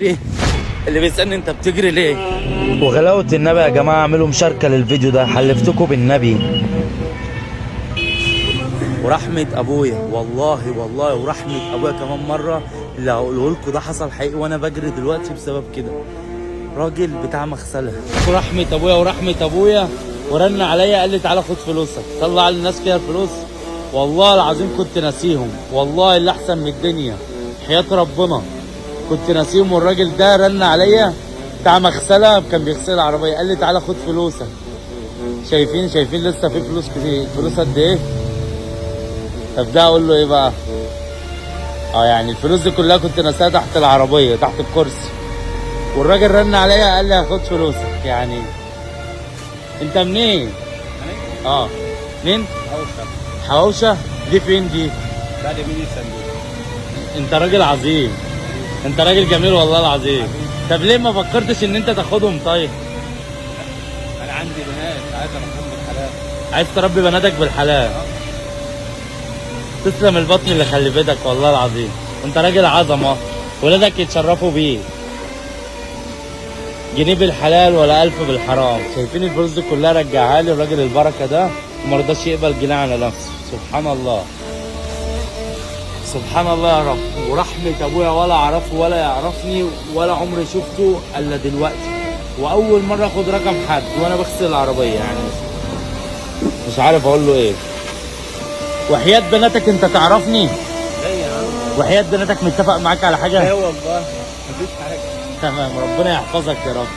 ايه اللي بيسألني انت بتجري ليه؟ وغلاوة النبي يا جماعة اعملوا مشاركة للفيديو ده، حلفتكم بالنبي ورحمة ابويا، والله ورحمة ابويا كمان مرة اللي هقوله لكم ده حصل حقيقي وانا بجري دلوقتي بسبب كده. راجل بتاع مغسلة ورحمة ابويا ورن عليا قال لي تعالى خد فلوسك، طلع للناس فيها الفلوس. والله العظيم كنت ناسيهم، والله اللي احسن من الدنيا حياة ربنا كنت ناسيهم. والراجل ده رن عليا بتاع مغسله كان بيغسل العربيه، قال لي تعالى خد فلوسك. شايفين لسه في فلوس كتير. فلوس قد ايه؟ طب ده اقول له ايه بقى؟ يعني الفلوس دي كلها كنت ناسيها تحت العربيه تحت الكرسي، والراجل رن عليا قال لي هاخد فلوسك. يعني انت منين؟ منين؟ حواوشه دي فين دي؟ بعد مين الصندوق. انت راجل عظيم، انت راجل جميل والله العظيم. طب ليه ما فكرتش ان انت تاخدهم؟ طيب انا عندي بنات عايز اربيهم بالحلال. عايز تربي بناتك بالحلال. تسلم البطن اللي خلفتك والله العظيم، انت راجل عظمه، ولادك يتشرفوا بيه. جنيه بالحلال ولا ألف بالحرام. شايفين الفلوس دي كلها رجعها لي الراجل البركه ده، وما رضاش يقبل جنيه على نفسه. سبحان الله سبحان الله يا رب. ورحمة ابويا ولا اعرفه ولا يعرفني ولا عمري شفته الا دلوقتي، واول مرة اخد رقم حد وانا بغسل العربية. يعني مش عارف اقول له ايه. وحياة بناتك انت تعرفني؟ لا يا عم، وحياة بناتك متفق معاك على حاجة؟ لا والله مفيش حاجه. تمام، ربنا يحفظك يا رب.